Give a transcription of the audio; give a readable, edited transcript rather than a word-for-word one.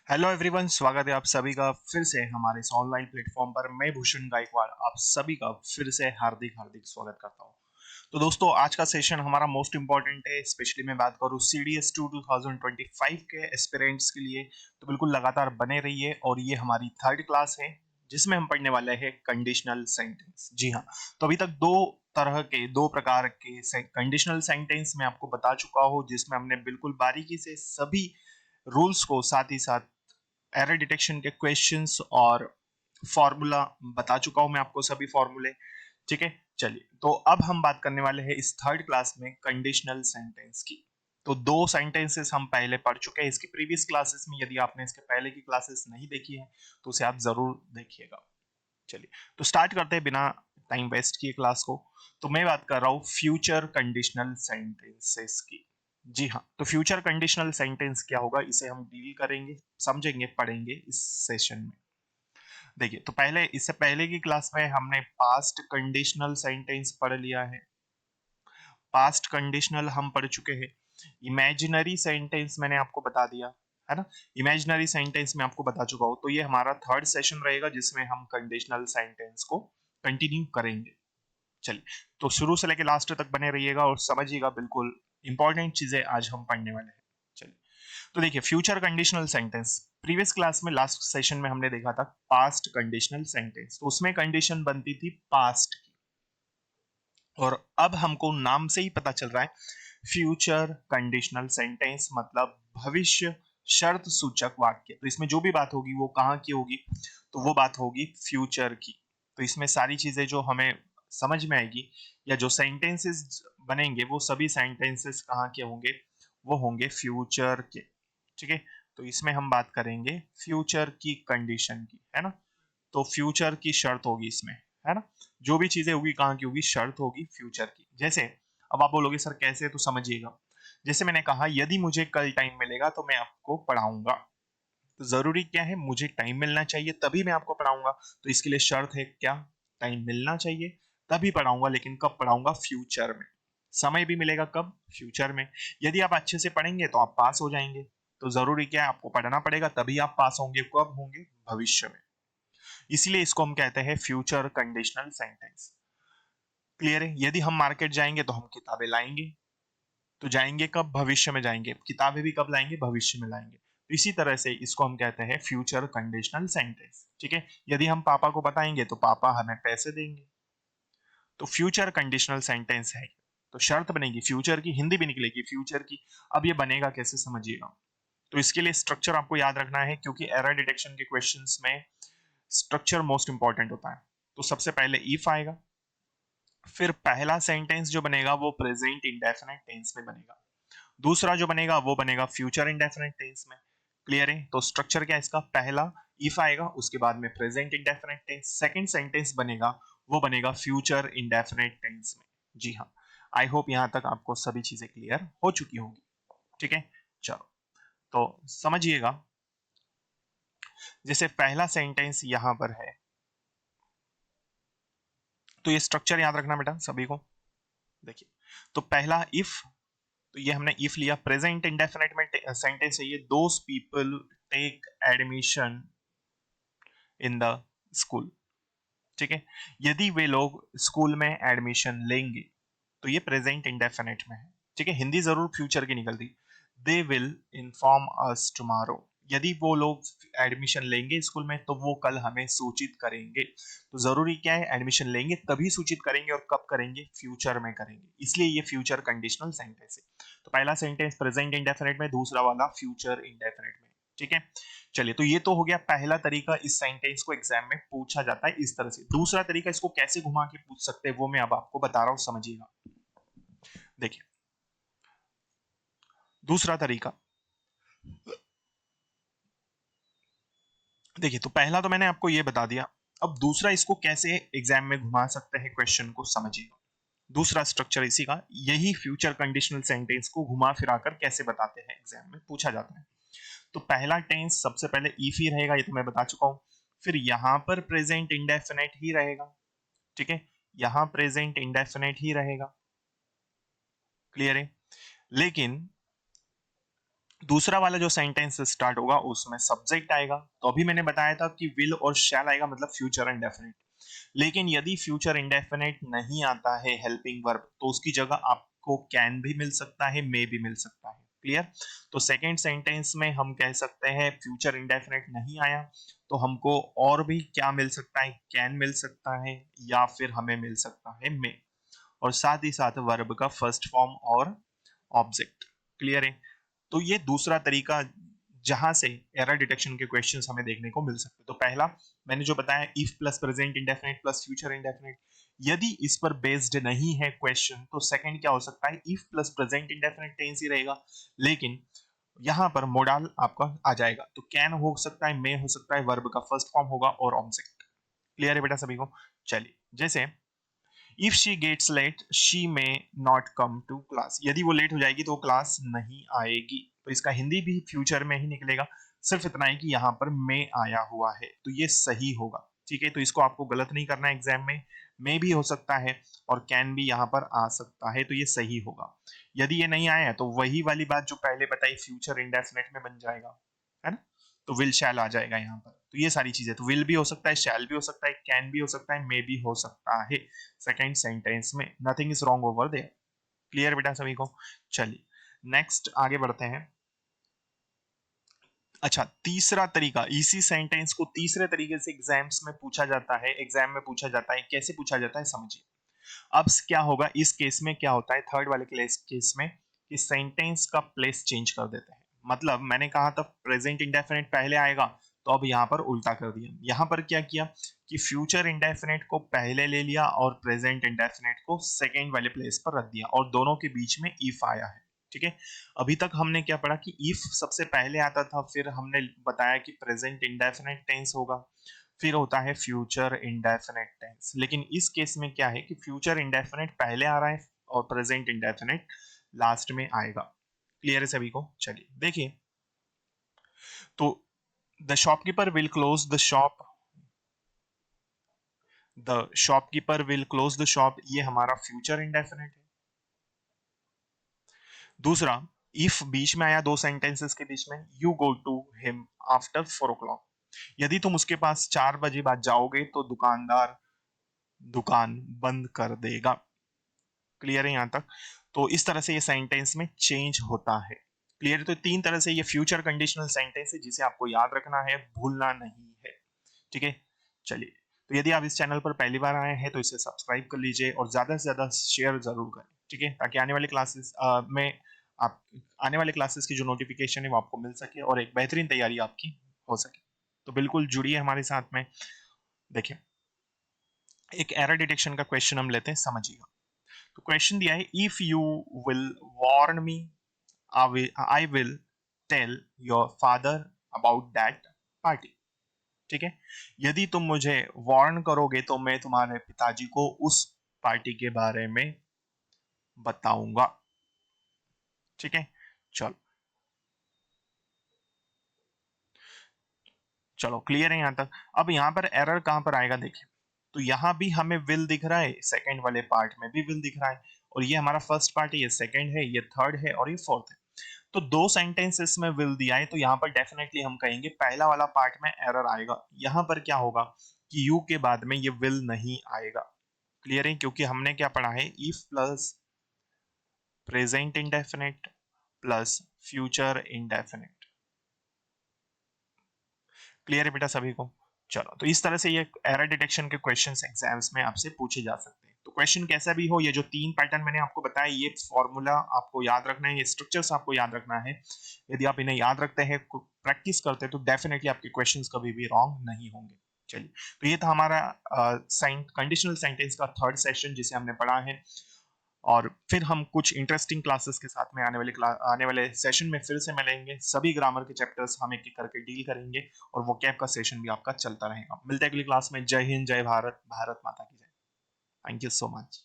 Hello everyone, स्वागत है आप सभी का फिर से हमारे इस ऑनलाइन प्लेटफॉर्म पर। मैं भूषण गायकवाड़ आप सभी का फिर से हार्दिक हार्दिक स्वागत करता हूं। तो दोस्तों, आज का सेशन हमारा मोस्ट इंपॉर्टेंट है। स्पेशली मैं बात करूं CDS 2 2025 के एस्पिरेंट्स के लिए, तो बिल्कुल लगातार बने रहिए। और ये हमारी थर्ड क्लास है जिसमें हम पढ़ने वाले हैं कंडीशनल सेंटेंस। जी हाँ, तो अभी तक दो प्रकार के कंडीशनल सेंटेंस मैं आपको बता चुका हूं, जिसमें हमने बिल्कुल बारीकी से सभी रूल्स को, साथ ही साथ एरर डिटेक्शन के क्वेश्चंस और फॉर्मूला बता चुका हूं मैं आपको, सभी फॉर्मूले। ठीक है, चलिए तो अब हम बात करने वाले हैं इस थर्ड क्लास में कंडीशनल सेंटेंस की। तो दो सेंटेंसेस हम पहले पढ़ चुके हैं इसकी प्रीवियस क्लासेस में। यदि आपने इसके पहले की क्लासेस नहीं देखी है तो उसे आप जरूर देखिएगा। चलिए तो स्टार्ट करते हैं बिना टाइम वेस्ट किए क्लास को। तो मैं बात कर रहा हूं फ्यूचर कंडीशनल सेंटेंसेस की। जी हाँ, तो फ्यूचर कंडीशनल सेंटेंस क्या होगा, इसे हम डील करेंगे, समझेंगे, पढ़ेंगे इस सेशन में। देखिए, तो पहले इससे पहले की क्लास में हमने पास्ट कंडीशनल सेंटेंस पढ़ लिया है। पास्ट कंडीशनल हम पढ़ चुके हैं। इमेजिनरी सेंटेंस मैंने आपको बता दिया है ना। इमेजिनरी सेंटेंस में आपको बता चुका हूं। तो ये हमारा थर्ड सेशन रहेगा जिसमें हम कंडीशनल सेंटेंस को कंटिन्यू करेंगे। चलिए, तो शुरू से लेकर लास्ट तक बने रहिएगा और समझिएगा, बिल्कुल इंपॉर्टेंट चीजें आज हम पढ़ने वाले हैं। चलिए, तो देखिए, future conditional sentence previous class में, लास्ट सेशन में हमने देखा था पास्ट कंडीशनल सेंटेंस। तो उसमें कंडीशन बनती थी पास्ट की, और अब हमको नाम से ही पता चल रहा है फ्यूचर कंडीशनल सेंटेंस मतलब भविष्य शर्त सूचक वाक्य। तो इसमें जो भी बात होगी वो कहाँ की होगी, तो वो बात होगी फ्यूचर की। तो इसमें सारी चीजें जो हमें समझ में आएगी, या जो सेंटेंसेस बनेंगे, वो सभी सेंटेंसेस कहाँ के होंगे, वो होंगे फ्यूचर के। ठीक है, तो इसमें हम बात करेंगे फ्यूचर की कंडीशन की, है ना। तो फ्यूचर की शर्त होगी इसमें, है ना। जो भी चीजें होगी कहाँ की होगी, शर्त होगी फ्यूचर की। जैसे अब आप बोलोगे सर कैसे, तो समझिएगा। जैसे मैंने कहा, यदि मुझे कल टाइम मिलेगा तो मैं आपको पढ़ाऊंगा। तो जरूरी क्या है, मुझे टाइम मिलना चाहिए तभी मैं आपको पढ़ाऊंगा। तो इसके लिए शर्त है क्या, टाइम मिलना चाहिए तभी पढ़ाऊंगा। लेकिन कब पढ़ाऊंगा, फ्यूचर में। समय भी मिलेगा कब, फ्यूचर में। यदि आप अच्छे से पढ़ेंगे तो आप पास हो जाएंगे। तो जरूरी क्या है, आपको पढ़ना पड़ेगा तभी आप पास होंगे। कब होंगे, भविष्य में। इसलिए इसको हम कहते हैं फ्यूचर कंडीशनल सेंटेंस। क्लियर है। यदि हम मार्केट जाएंगे तो हम किताबें लाएंगे। तो जाएंगे कब, भविष्य में जाएंगे। किताबें भी कब लाएंगे, भविष्य में लाएंगे। तो इसी तरह से इसको हम कहते हैं फ्यूचर कंडीशनल सेंटेंस। ठीक है, यदि हम पापा को बताएंगे तो पापा हमें पैसे देंगे। तो फ्यूचर कंडीशनल सेंटेंस है। तो शर्त बनेगी फ्यूचर की, हिंदी भी निकलेगी फ्यूचर की। अब ये बनेगा कैसे, समझिएगा। तो इसके लिए स्ट्रक्चर आपको याद रखना है, क्योंकि एरर डिटेक्शन के क्वेश्चंस में स्ट्रक्चर मोस्ट इंपॉर्टेंट होता है। तो सबसे पहले इफ आएगा, फिर पहला सेंटेंस जो बनेगा वो प्रेजेंट इंडेफिनिट टेंस में बनेगा। दूसरा जो बनेगा वो बनेगा फ्यूचर इंडेफिनिट टेंस में। क्लियर है। तो स्ट्रक्चर क्या है इसका, पहला इफ आएगा, उसके बाद में present indefinite tense, second sentence बनेगा वो बनेगा फ्यूचर इंडेफिनिट टेंस में। जी हाँ, आई होप यहां तक आपको सभी चीजें क्लियर हो चुकी होंगी। ठीक है, चलो तो समझिएगा। जैसे पहला सेंटेंस यहां पर है, तो ये स्ट्रक्चर याद रखना बेटा सभी को। देखिए, तो पहला इफ, तो ये हमने इफ लिया। प्रेजेंट इंडेफिनिट में सेंटेंस है ये, those people take admission in the school. ठीक है, यदि वे लोग स्कूल में एडमिशन लेंगे, तो ये प्रेजेंट इंडेफिनिट में है। ठीक है, हिंदी जरूर फ्यूचर की निकलती। They will inform us tomorrow, यदि वो लोग एडमिशन लेंगे स्कूल में तो वो कल हमें सूचित करेंगे। तो जरूरी क्या है, एडमिशन लेंगे तभी सूचित करेंगे, और कब करेंगे, फ्यूचर में करेंगे। इसलिए ये फ्यूचर कंडीशनल सेंटेंस है। तो पहला सेंटेंस प्रेजेंट इंडेफिनिट में, दूसरा वाला फ्यूचर इंडेफिनिट में। ठीक है, चलिए तो ये तो हो गया पहला तरीका, इस सेंटेंस को एग्जाम में पूछा जाता है इस तरह से। दूसरा तरीका, इसको कैसे घुमा के पूछ सकते हैं वो मैं अब आपको बता रहा हूं, समझिएगा। देखिए, दूसरा तरीका, देखिए तो पहला तो मैंने आपको ये बता दिया। अब दूसरा, इसको कैसे एग्जाम में घुमा सकते हैं क्वेश्चन को, समझिएगा। दूसरा स्ट्रक्चर इसी का, यही फ्यूचर कंडीशनल सेंटेंस को घुमा फिरा कर कैसे बताते हैं, एग्जाम में पूछा जाता है। तो पहला टेंस सबसे पहले इफ ही रहेगा, ये तो मैं बता चुका हूं। फिर यहां पर प्रेजेंट इंडेफिनिट ही रहेगा। ठीक है, यहां प्रेजेंट इंडेफिनिट ही रहेगा। क्लियर है। लेकिन दूसरा वाला जो सेंटेंस स्टार्ट होगा उसमें सब्जेक्ट आएगा। तो अभी मैंने बताया था कि विल और शैल आएगा, मतलब फ्यूचर इंडेफिनिट। लेकिन यदि फ्यूचर इंडेफिनिट नहीं आता है हेल्पिंग वर्ब, तो उसकी जगह आपको कैन भी मिल सकता है, मे भी मिल सकता है। क्लियर? तो सेकेंड सेंटेंस में हम कह सकते हैं फ्यूचर इंडेफिनिट नहीं आया तो हमको और भी क्या मिल सकता है, कैन मिल सकता है, या फिर हमें मिल सकता है मे, और साथ ही साथ वर्ब का फर्स्ट फॉर्म और ऑब्जेक्ट। क्लियर है? तो ये दूसरा तरीका जहां से एरर डिटेक्शन के क्वेश्चंस हमें देखने को मिल सकते हैं। तो पहला मैंने जो बताया if plus present indefinite plus future indefinite, यदि इस पर बेस्ड नहीं है क्वेश्चन तो सेकंड क्या हो सकता है, if plus present indefinite tense ही रहेगा, लेकिन यहां पर मोडाल आपका आ जाएगा। तो कैन हो सकता है, मे हो सकता है, वर्ब का फर्स्ट फॉर्म होगा और ऑब्जेक्ट। क्लियर है बेटा सभी को? चलिए, जैसे if she gets late she may not come to class, यदि वो लेट हो जाएगी तो वो क्लास नहीं आएगी। तो इसका हिंदी भी फ्यूचर में ही निकलेगा, सिर्फ इतना ही कि यहाँ पर मे आया हुआ है, तो ये सही होगा। ठीक है, तो इसको आपको गलत नहीं करना है एग्जाम में। मे भी हो सकता है और कैन भी यहाँ पर आ सकता है, तो ये सही होगा। यदि ये नहीं आया तो वही वाली बात जो पहले बताई फ्यूचर इंडेफिनिट में बन जाएगा, है ना? तो विल शैल आ जाएगा यहाँ पर। तो ये सारी चीजें, तो विल भी हो सकता है, शैल भी हो सकता है, कैन भी हो सकता है, मे भी हो सकता है सेकेंड सेंटेंस में। Nothing is wrong over there. Clear बेटा सभी को? चलिए नेक्स्ट आगे बढ़ते हैं। अच्छा, तीसरा तरीका, इसी सेंटेंस को तीसरे तरीके से एग्जाम्स में पूछा जाता है, एग्जाम में पूछा जाता है। कैसे पूछा जाता है समझिए। अब क्या होगा इस केस में, क्या होता है थर्ड वाले केस में, कि सेंटेंस का प्लेस चेंज कर देते हैं। मतलब मैंने कहा था प्रेजेंट इंडेफिनिट पहले आएगा, तो अब यहां पर उल्टा कर दिया। यहां पर क्या किया कि फ्यूचर इंडेफिनिट को पहले ले लिया और प्रेजेंट इंडेफिनिट को सेकेंड वाले प्लेस पर रख दिया, और दोनों के बीच में इफ आया है। ठीक है, अभी तक हमने क्या पढ़ा कि इफ सबसे पहले आता था, फिर हमने बताया कि प्रेजेंट इंडेफिनिट टेंस होगा, फिर होता है फ्यूचर इंडेफिनिट टेंस। लेकिन इस केस में क्या है कि फ्यूचर इंडेफिनिट पहले आ रहा है और प्रेजेंट इंडेफिनिट लास्ट में आएगा। क्लियर है सभी को? चलिए देखिए, तो the shopkeeper will close the shop, the shopkeeper will close the shop, ये हमारा फ्यूचर इंडेफिनिट है। दूसरा, इफ बीच में आया दो सेंटेंसेस के बीच में, you go to him after 4 o'clock, यदि तुम उसके पास 4 बजे बाद जाओगे तो दुकानदार दुकान बंद कर देगा। क्लियर है यहां तक? तो इस तरह से ये सेंटेंस में चेंज होता है। क्लियर है? तो तीन तरह से ये फ्यूचर कंडीशनल सेंटेंस है जिसे आपको याद रखना है, भूलना नहीं है। ठीक है, चलिए, तो यदि आप इस चैनल पर पहली बार आए हैं तो इसे सब्सक्राइब कर लीजिए और ज्यादा से ज्यादा शेयर जरूर करें। ठीक है, ताकि आने वाले क्लासेस में आप आने वाले क्लासेस की जो नोटिफिकेशन है वो आपको मिल सके और एक बेहतरीन तैयारी आपकी हो सके। तो बिल्कुल जुड़िए हमारे साथ में। देखिए, एक एरर डिटेक्शन का क्वेश्चन हम लेते हैं, समझिएगा। तो क्वेश्चन दिया है, if you will warn me I will tell your father about that party. ठीक है, यदि तुम मुझे वार्न करोगे तो मैं तुम्हारे पिताजी को उस पार्टी के बारे में बताऊंगा। ठीक है, चलो चलो क्लियर है यहां तक। अब यहां पर एरर कहां पर आएगा देखिए, तो यहां भी हमें विल दिख रहा है, सेकंड वाले पार्ट में भी विल दिख रहा है, और ये हमारा फर्स्ट पार्ट है, ये सेकंड है, ये थर्ड है और ये फोर्थ है। तो दो सेंटेंसेस में विल दिया है, तो यहां पर डेफिनेटली हम कहेंगे पहला वाला पार्ट में एरर आएगा। यहां पर क्या होगा कि यू के बाद में ये विल नहीं आएगा। क्लियर है? क्योंकि हमने क्या पढ़ा है, if plus present indefinite plus future indefinite. Clear है बेटा सभी को? चलो, तो इस तरह से ये एरर डिटेक्शन के क्वेश्चंस एग्जाम्स में आपसे पूछे जा सकते हैं। तो क्वेश्चन कैसा भी हो, ये जो तीन पैटर्न मैंने आपको बताया, ये फॉर्मूला आपको याद रखना है, ये स्ट्रक्चर्स आपको याद रखना है। यदि आप इन्हें याद रखते हैं, प्रैक्टिस करते हैं, तो डेफिनेटली आपके क्वेश्चंस कभी भी रॉन्ग नहीं होंगे। चलिए, तो ये था हमारा कंडीशनल सेंटेंस का थर्ड सेशन जिसे हमने पढ़ा है, और फिर हम कुछ इंटरेस्टिंग क्लासेस के साथ में आने वाले सेशन में फिर से मिलेंगे। सभी ग्रामर के चैप्टर्स हम एक एक करके डील करेंगे, और वो कैप का सेशन भी आपका चलता रहेगा। मिलते हैं अगली क्लास में। जय हिंद, जय भारत, भारत माता की जय। Thank you so much.